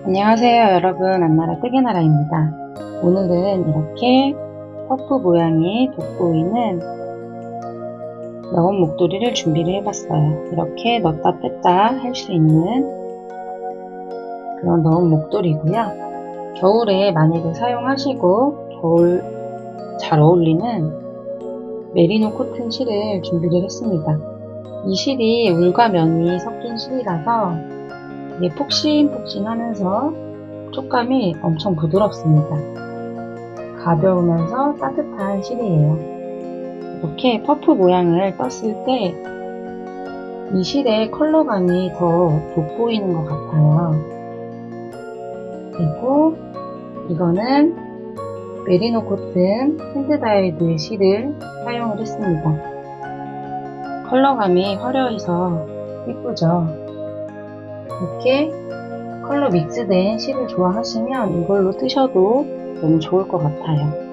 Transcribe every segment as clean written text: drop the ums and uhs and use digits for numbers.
안녕하세요 여러분, 안나라 뜨개나라입니다. 오늘은 이렇게 퍼프 모양이 돋보이는 너은 목도리를 준비를 해봤어요. 이렇게 넣었다 뺐다 할 수 있는 그런 너은 목도리고요. 겨울에 만약에 사용하시고 겨울 잘 어울리는 메리노 코튼 실을 준비를 했습니다. 이 실이 울과 면이 섞인 실이라서 이게 폭신폭신하면서 촉감이 엄청 부드럽습니다. 가벼우면서 따뜻한 실이에요. 이렇게 퍼프 모양을 떴을 때 이 실의 컬러감이 더 돋보이는 것 같아요. 그리고 이거는 메리노 코튼 핸드다이드 실을 사용을 했습니다. 컬러감이 화려해서 예쁘죠? 이렇게 컬러 믹스된 실을 좋아하시면 이걸로 뜨셔도 너무 좋을 것 같아요.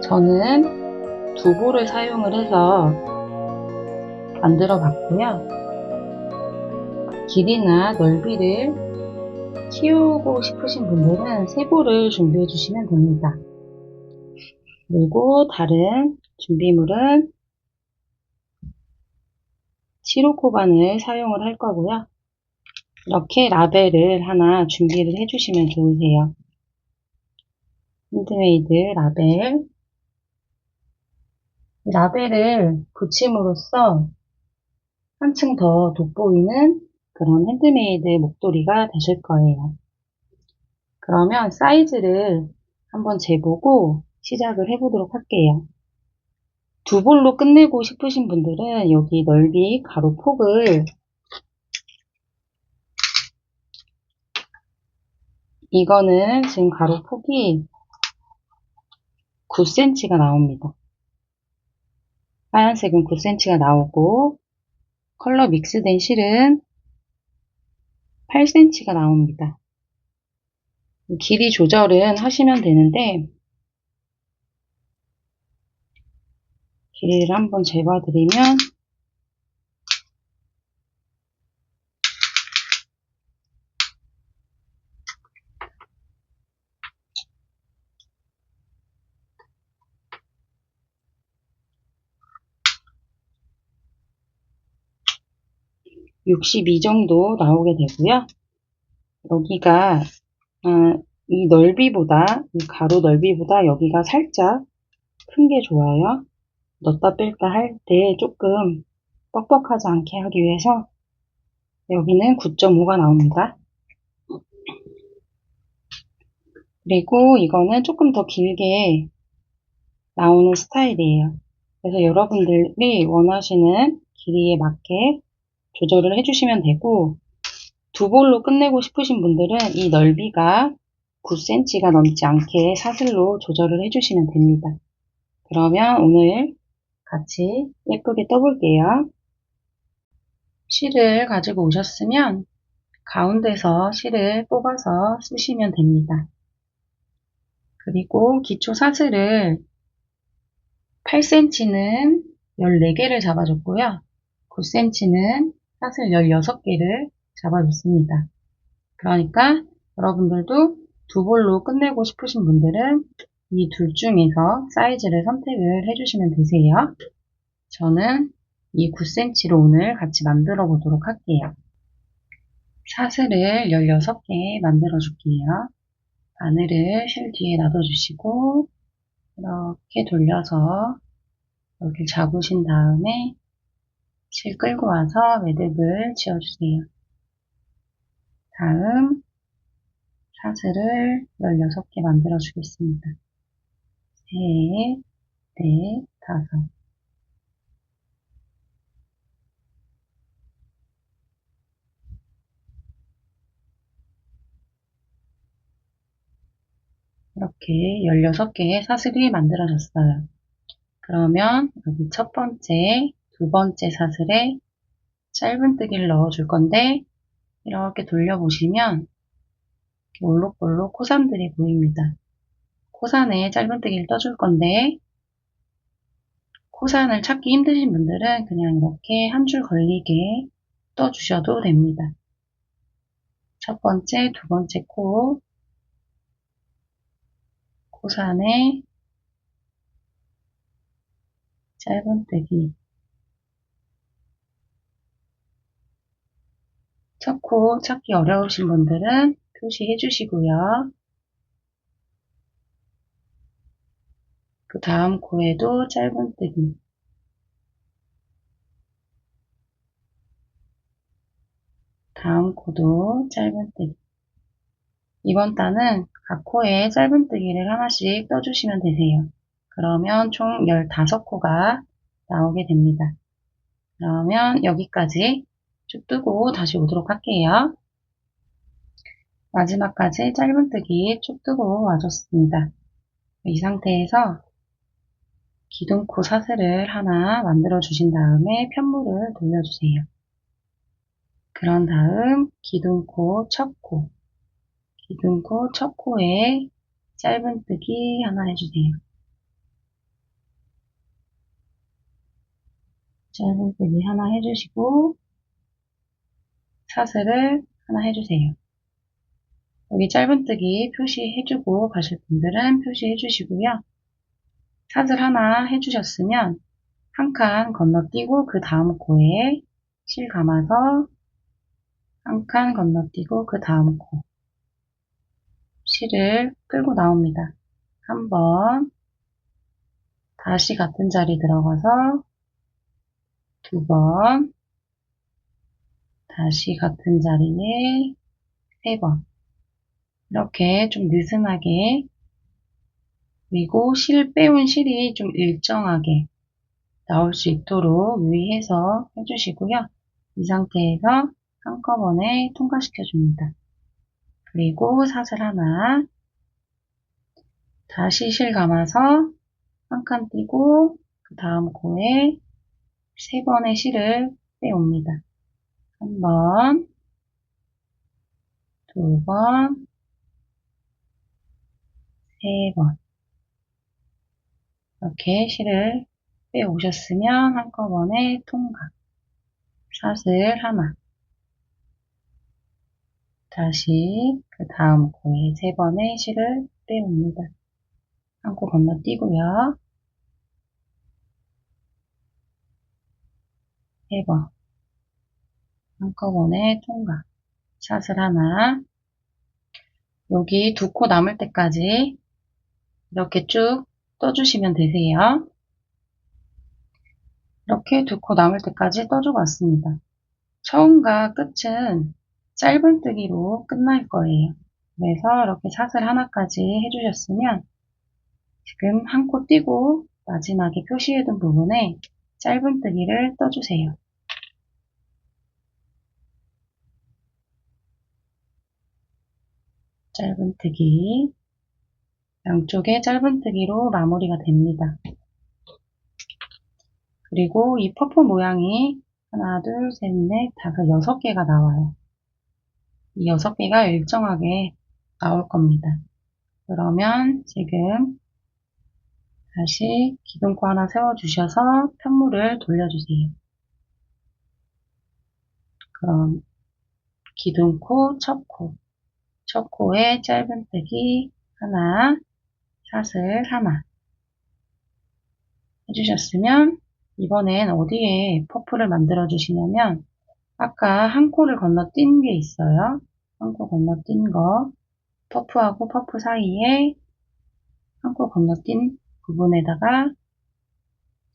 저는 두 볼을 사용을 해서 만들어 봤고요. 길이나 넓이를 키우고 싶으신 분들은 세 볼을 준비해 주시면 됩니다. 그리고 다른 준비물은 시로코반을 사용을 할 거고요. 이렇게 라벨을 하나 준비를 해주시면 좋으세요. 핸드메이드 라벨. 이 라벨을 붙임으로써 한층 더 돋보이는 그런 핸드메이드 목도리가 되실 거예요. 그러면 사이즈를 한번 재보고 시작을 해보도록 할게요. 두 볼로 끝내고 싶으신 분들은 여기 넓이 가로 폭을 이거는 지금 가로 폭이 9cm가 나옵니다. 하얀색은 9cm가 나오고 컬러 믹스된 실은 8cm가 나옵니다. 길이 조절은 하시면 되는데 길이를 한번 재봐드리면 62 정도 나오게 되고요. 여기가 이 넓이보다 이 가로 넓이보다 여기가 살짝 큰 게 좋아요. 넣었다 뺄다 할 때 조금 뻑뻑하지 않게 하기 위해서 여기는 9.5가 나옵니다. 그리고 이거는 조금 더 길게 나오는 스타일이에요. 그래서 여러분들이 원하시는 길이에 맞게 조절을 해주시면 되고, 두 볼로 끝내고 싶으신 분들은 이 넓이가 9cm가 넘지 않게 사슬로 조절을 해주시면 됩니다. 그러면 오늘 같이 예쁘게 떠볼게요. 실을 가지고 오셨으면 가운데서 실을 뽑아서 쓰시면 됩니다. 그리고 기초 사슬을 8cm는 14개를 잡아줬고요. 9cm는 사슬 16개를 잡아줬습니다. 그러니까 여러분들도 두 볼로 끝내고 싶으신 분들은 이 둘 중에서 사이즈를 선택을 해주시면 되세요. 저는 이 9cm로 오늘 같이 만들어 보도록 할게요. 사슬을 16개 만들어 줄게요. 바늘을 실 뒤에 놔둬주시고 이렇게 돌려서 여기 잡으신 다음에 실 끌고 와서 매듭을 지어주세요. 다음 사슬을 16개 만들어 주겠습니다. 셋, 넷, 다섯. 이렇게 16개의 사슬이 만들어졌어요. 그러면 여기 첫 번째, 두 번째 사슬에 짧은뜨기를 넣어줄 건데 이렇게 돌려보시면 올록볼록 코산들이 보입니다. 코산에 짧은뜨기를 떠줄 건데 코산을 찾기 힘드신 분들은 그냥 이렇게 한 줄 걸리게 떠주셔도 됩니다. 첫 번째, 두 번째 코산에 짧은뜨기. 첫 코 찾기 어려우신 분들은 표시해 주시고요. 그 다음 코에도 짧은뜨기. 다음 코도 짧은뜨기. 이번 단은 각 코에 짧은뜨기를 하나씩 떠주시면 되세요. 그러면 총 15코가 나오게 됩니다. 그러면 여기까지 쭉 뜨고 다시 오도록 할게요. 마지막까지 짧은뜨기 쭉 뜨고 와줬습니다. 이 상태에서 기둥코 사슬을 하나 만들어 주신 다음에 편물을 돌려주세요. 그런 다음 기둥코 첫 코에 짧은뜨기 하나 해주세요. 짧은뜨기 하나 해주시고 사슬을 하나 해주세요. 여기 짧은뜨기 표시해주고 가실 분들은 표시해주시고요. 사슬 하나 해주셨으면 한 칸 건너뛰고 그 다음 코에 실 감아서 한 칸 건너뛰고 그 다음 코 실을 끌고 나옵니다. 한 번 다시 같은 자리 들어가서 두 번 다시 같은 자리에 세 번 이렇게 좀 느슨하게 그리고 빼온 실이 좀 일정하게 나올 수 있도록 유의해서 해주시고요. 이 상태에서 한꺼번에 통과시켜 줍니다. 그리고 사슬 하나 다시 실 감아서 한 칸 띄고 그 다음 코에 세 번의 실을 빼옵니다. 한 번, 두 번, 세 번 이렇게 실을 빼오셨으면 한꺼번에 통과 사슬 하나 다시 그 다음 코에 세 번의 실을 빼옵니다. 한 코 건너뛰고요. 세 번 한꺼번에 통과 사슬 하나 여기 두 코 남을 때까지 이렇게 쭉 떠주시면 되세요. 이렇게 두 코 남을 때까지 떠주고 왔습니다. 처음과 끝은 짧은뜨기로 끝날 거예요. 그래서 이렇게 사슬 하나까지 해주셨으면 지금 한 코 띄고 마지막에 표시해둔 부분에 짧은뜨기를 떠주세요. 짧은뜨기 양쪽에 짧은뜨기로 마무리가 됩니다. 그리고 이 퍼프 모양이 하나, 둘, 셋, 넷, 다섯, 6개가 나와요. 이 6개가 일정하게 나올 겁니다. 그러면 지금 다시 기둥코 하나 세워주셔서 편물을 돌려주세요. 그럼 기둥코, 첫 코에 짧은뜨기 하나, 사슬 하나 해주셨으면 이번엔 어디에 퍼프를 만들어 주시냐면 아까 한 코를 건너뛴 게 있어요. 한 코 건너뛴 거 퍼프하고 퍼프 사이에 한 코 건너뛴 부분에다가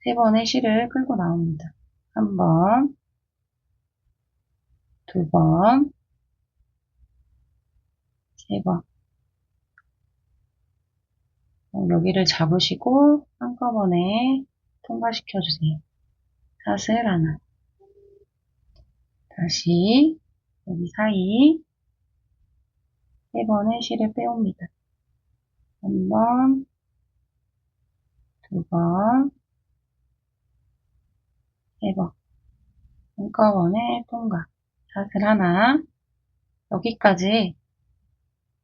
세 번의 실을 끌고 나옵니다. 한 번, 두 번, 세 번. 여기를 잡으시고 한꺼번에 통과시켜 주세요. 사슬 하나. 다시 여기 사이 세 번의 실을 빼옵니다. 한 번, 두 번, 세 번. 한꺼번에 통과. 샷을 하나. 여기까지,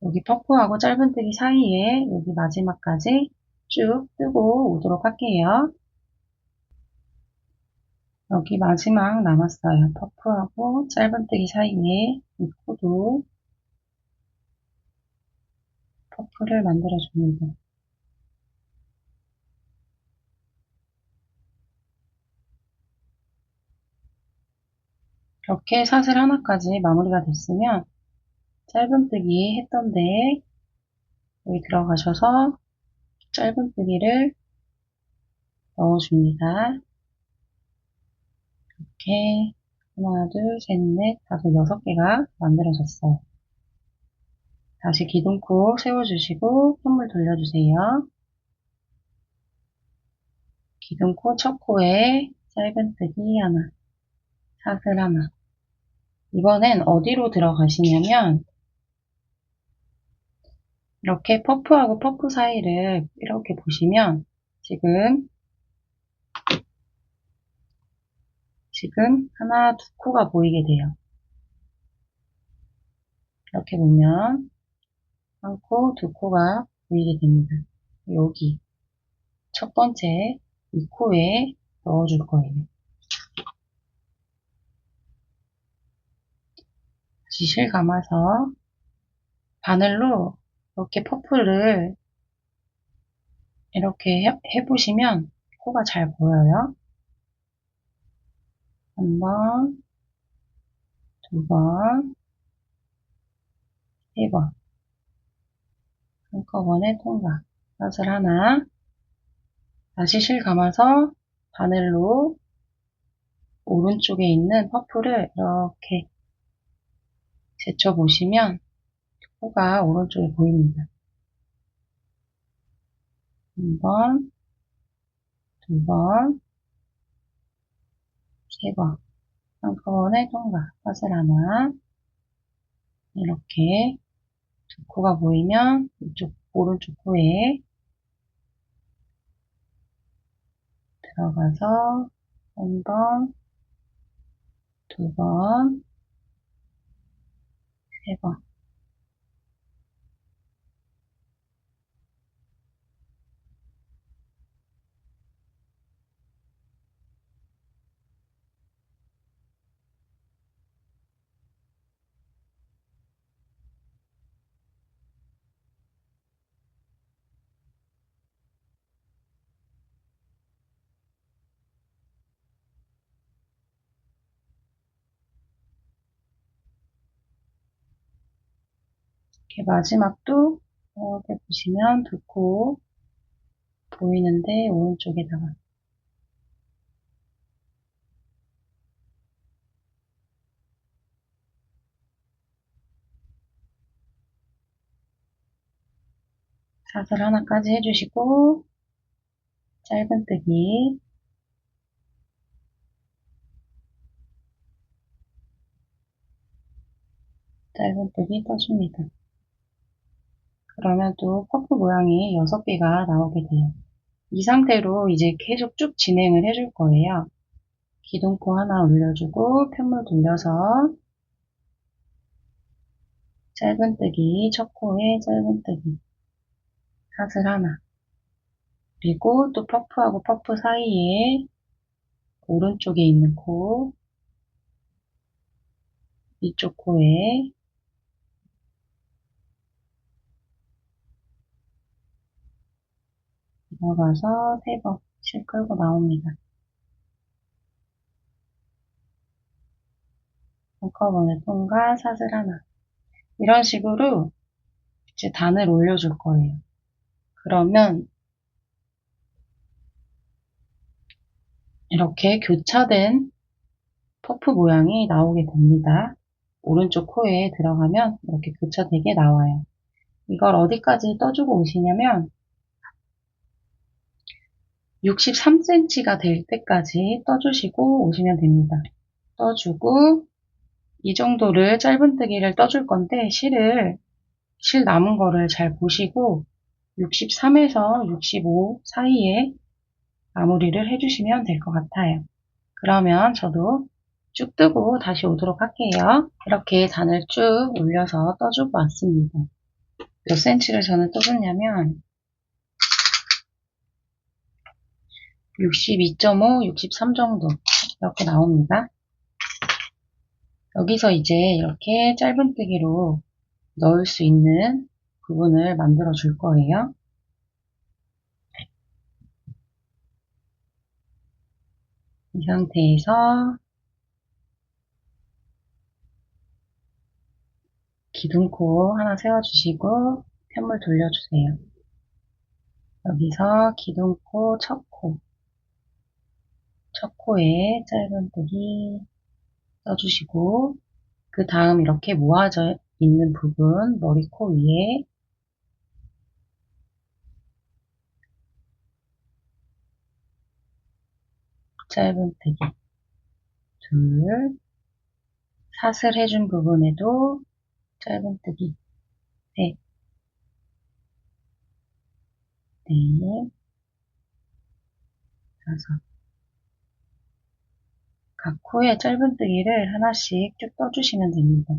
여기 퍼프하고 짧은뜨기 사이에 여기 마지막까지 쭉 뜨고 오도록 할게요. 여기 마지막 남았어요. 퍼프하고 짧은뜨기 사이에 이 코도 퍼프를 만들어줍니다. 이렇게 사슬 하나까지 마무리가 됐으면 짧은뜨기 했던데 여기 들어가셔서 짧은뜨기를 넣어줍니다. 이렇게 하나, 둘, 셋, 넷, 다섯, 6개가 만들어졌어요. 다시 기둥코 세워주시고 편물 돌려주세요. 기둥코 첫 코에 짧은뜨기 하나, 사슬 하나. 이번엔 어디로 들어가시냐면 이렇게 퍼프하고 퍼프 사이를 이렇게 보시면 지금 하나, 두 코가 보이게 돼요. 이렇게 보면 한 코, 두 코가 보이게 됩니다. 여기 첫 번째 이 코에 넣어줄 거예요. 다시 실 감아서 바늘로 이렇게 퍼프를 이렇게 해보시면 코가 잘 보여요. 한 번, 두 번, 세 번. 한꺼번에 통과. 사슬 하나. 다시 실 감아서 바늘로 오른쪽에 있는 퍼프를 이렇게 제쳐보시면 코가 오른쪽에 보입니다. 한 번, 두 번, 세 번. 한꺼번에 통과. 사슬 하나. 이렇게 두 코가 보이면 이쪽 오른쪽 코에 들어가서 한 번, 두 번, 세 번. 이렇게 마지막도 이렇게 보시면 두 코 보이는데 오른쪽에다가 사슬 하나까지 해주시고 짧은뜨기 떠줍니다. 그러면 또 퍼프 모양이 6개가 나오게 돼요. 이 상태로 이제 계속 쭉 진행을 해줄 거예요. 기둥코 하나 올려주고 편물 돌려서 짧은뜨기, 첫 코에 짧은뜨기, 사슬 하나. 그리고 또 퍼프하고 퍼프 사이에 오른쪽에 있는 코, 이쪽 코에 들어가서 3번 실 끌고 나옵니다. 한꺼번에 통과, 사슬 하나. 이런 식으로 이제 단을 올려줄 거예요. 그러면 이렇게 교차된 퍼프 모양이 나오게 됩니다. 오른쪽 코에 들어가면 이렇게 교차되게 나와요. 이걸 어디까지 떠주고 오시냐면 63cm가 될 때까지 떠주시고 오시면 됩니다. 떠주고 이 정도를 짧은뜨기를 떠줄 건데 실 남은 거를 잘 보시고 63에서 65 사이에 마무리를 해주시면 될 것 같아요. 그러면 저도 쭉 뜨고 다시 오도록 할게요. 이렇게 단을 쭉 올려서 떠주고 왔습니다. 몇 센치를 저는 떠줬냐면 62.5, 63 정도 이렇게 나옵니다. 여기서 이제 이렇게 짧은뜨기로 넣을 수 있는 부분을 만들어 줄 거예요. 이 상태에서 기둥코 하나 세워주시고 편물 돌려주세요. 여기서 기둥코, 첫 코에 짧은뜨기 써주시고 그 다음 이렇게 모아져 있는 부분 머리 코 위에 짧은뜨기 둘, 사슬 해준 부분에도 짧은뜨기 셋, 넷, 다섯. 각 코에 짧은뜨기를 하나씩 쭉 떠주시면 됩니다.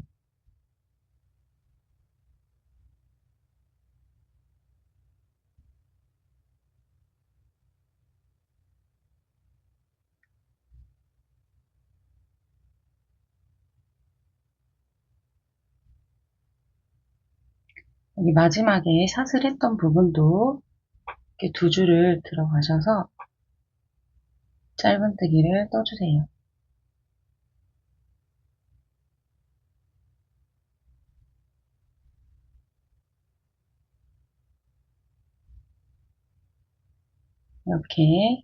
여기 마지막에 사슬했던 부분도 이렇게 두 줄을 들어가셔서 짧은뜨기를 떠주세요. 이렇게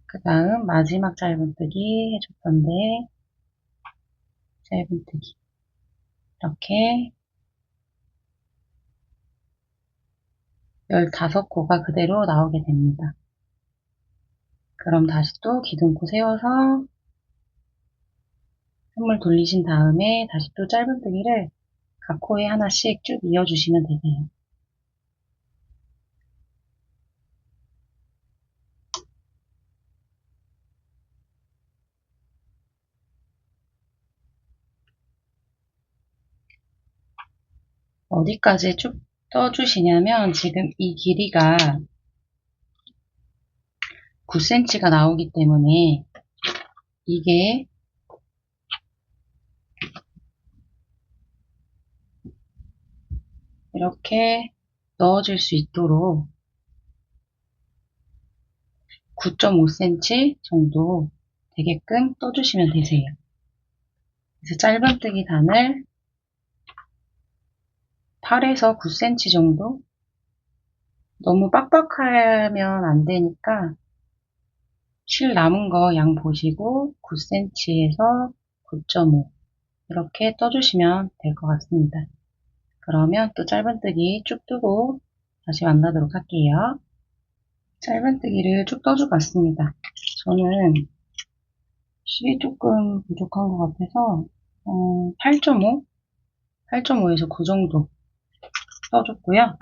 그 다음 마지막 짧은뜨기 해줬던데 짧은뜨기 이렇게 15코가 그대로 나오게 됩니다. 그럼 다시 또 기둥코 세워서 선물 돌리신 다음에 다시 또 짧은뜨기를 각 코에 하나씩 쭉 이어주시면 되세요. 어디까지 쭉 떠주시냐면 지금 이 길이가 9cm가 나오기 때문에 이게 이렇게 넣어질 수 있도록 9.5cm 정도 되게끔 떠주시면 되세요. 그래서 짧은뜨기 단을 8에서 9cm 정도? 너무 빡빡하면 안 되니까 실 남은 거 양 보시고 9cm에서 9.5 이렇게 떠주시면 될 것 같습니다. 그러면 또 짧은뜨기 쭉 뜨고 다시 만나도록 할게요. 짧은뜨기를 쭉 떠주고 왔습니다. 저는 실이 조금 부족한 것 같아서 8.5? 8.5에서 9 정도 떠줬고요.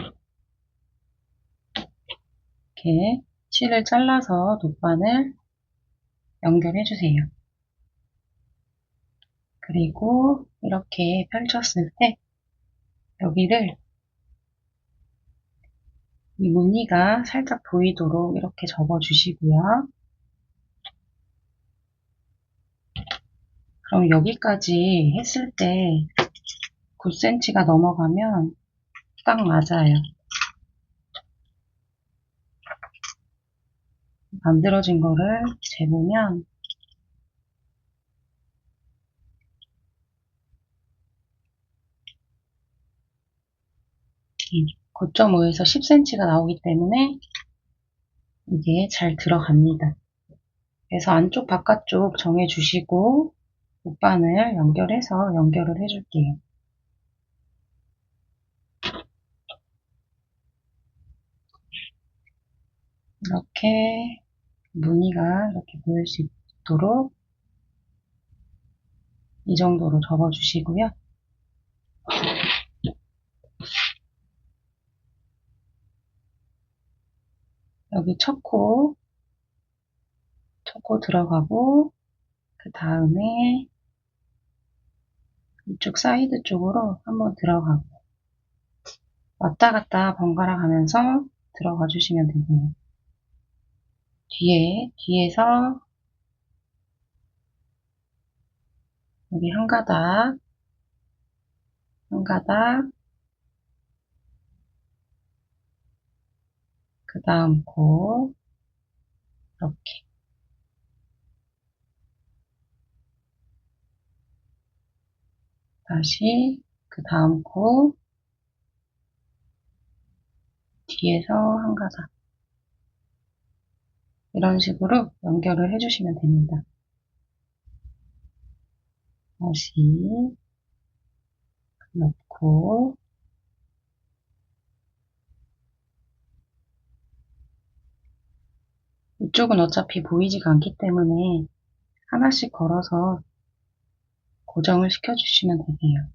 이렇게 실을 잘라서 돗바늘 연결해주세요. 그리고 이렇게 펼쳤을 때 여기를 이 무늬가 살짝 보이도록 이렇게 접어주시고요. 그럼 여기까지 했을 때 9cm가 넘어가면 딱 맞아요. 만들어진 거를 재보면 9.5에서 10cm가 나오기 때문에 이게 잘 들어갑니다. 그래서 안쪽 바깥쪽 정해주시고 목바늘 연결해서 연결을 해줄게요. 이렇게 무늬가 이렇게 보일 수 있도록 이 정도로 접어주시고요. 여기 첫 코 들어가고, 그 다음에 이쪽 사이드 쪽으로 한번 들어가고, 왔다 갔다 번갈아 가면서 들어가 주시면 되고요. 뒤에서 여기 한 가닥, 그 다음 코, 이렇게. 다시 그 다음 코, 뒤에서 한 가닥. 이런 식으로 연결을 해주시면 됩니다. 다시 넣고, 이쪽은 어차피 보이지가 않기 때문에 하나씩 걸어서 고정을 시켜주시면 되세요.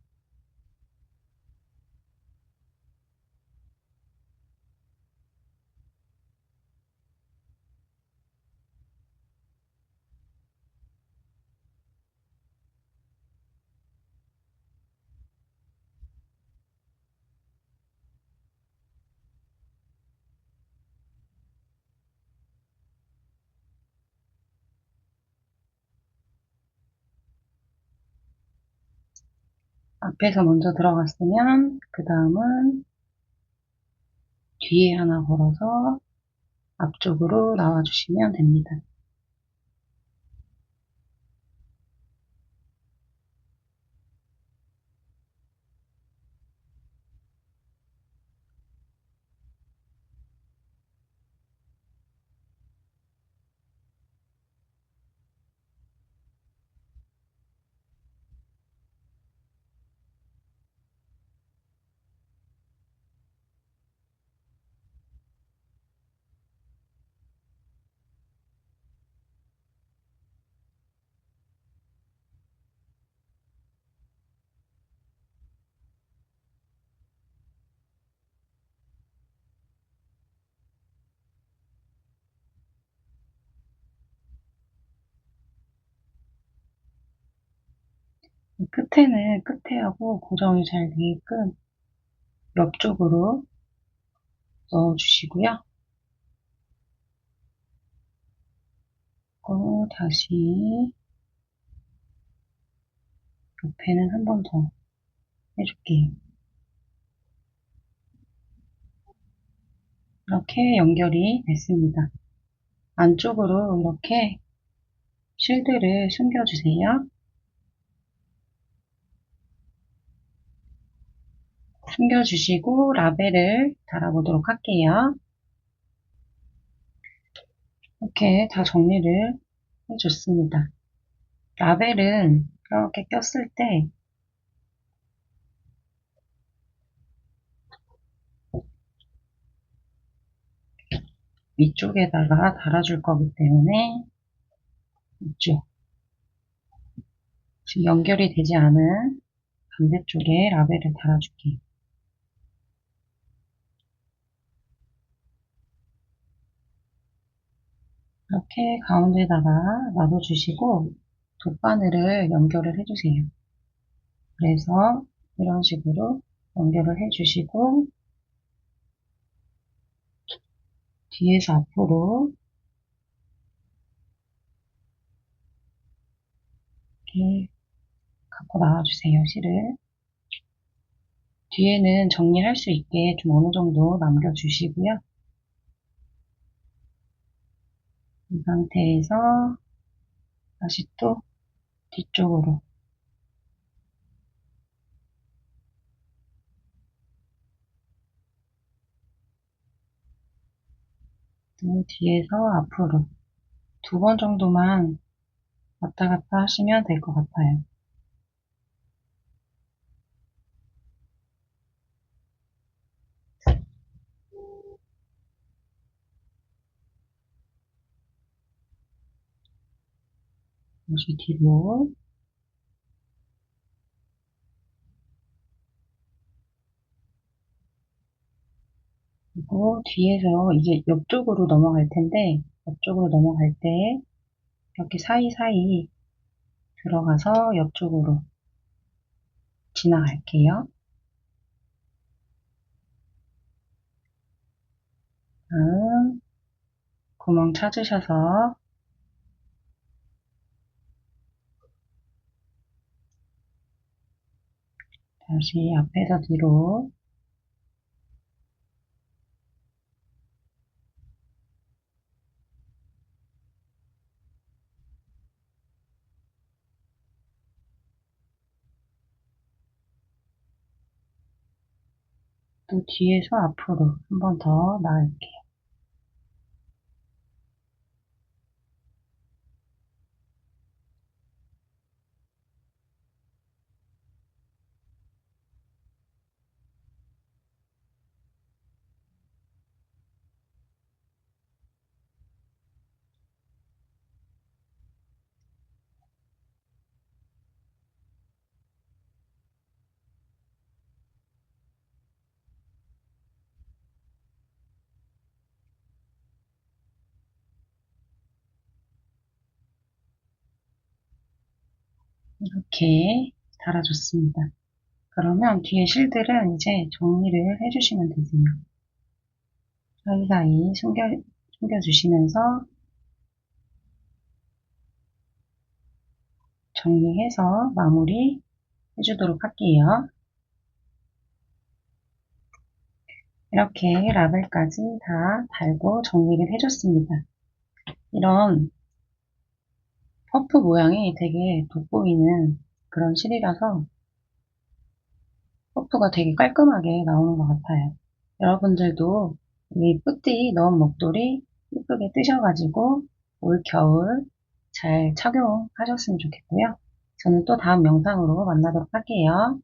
앞에서 먼저 들어갔으면 그 다음은 뒤에 하나 걸어서 앞쪽으로 나와주시면 됩니다. 끝에는 끝에하고 고정이 잘 되게끔 옆쪽으로 넣어주시고요. 그리고 다시 옆에는 한 번 더 해줄게요. 이렇게 연결이 됐습니다. 안쪽으로 이렇게 실드를 숨겨주세요. 숨겨주시고 라벨을 달아보도록 할게요. 이렇게 다 정리를 해줬습니다. 라벨은 이렇게 꼈을 때 위쪽에다가 달아줄 거기 때문에 이쪽, 지금 연결이 되지 않은 반대쪽에 라벨을 달아줄게요. 이렇게 가운데다가 놔둬주시고 돗바늘을 연결을 해주세요. 그래서 이런 식으로 연결을 해주시고 뒤에서 앞으로 이렇게 갖고 나와주세요, 실을. 뒤에는 정리할 수 있게 좀 어느 정도 남겨주시고요. 이 상태에서 다시 또 뒤쪽으로 또 뒤에서 앞으로 2번 정도만 왔다 갔다 하시면 될 것 같아요. 다시 뒤로 그리고 뒤에서 이제 옆쪽으로 넘어갈 텐데, 옆쪽으로 넘어갈 때 이렇게 사이사이 들어가서 옆쪽으로 지나갈게요. 다음 구멍 찾으셔서 다시 앞에서 뒤로 또 뒤에서 앞으로 한 번 더 나갈게요. 이렇게 달아줬습니다. 그러면 뒤에 실들은 이제 정리를 해주시면 되세요. 사이사이 숨겨주시면서 정리해서 마무리 해주도록 할게요. 이렇게 라벨까지 다 달고 정리를 해줬습니다. 이런 퍼프 모양이 되게 돋보이는 그런 실이라서 퍼프가 되게 깔끔하게 나오는 것 같아요. 여러분들도 이 뿌띠 넣은 목도리 예쁘게 뜨셔가지고 올 겨울 잘 착용하셨으면 좋겠고요. 저는 또 다음 영상으로 만나도록 할게요.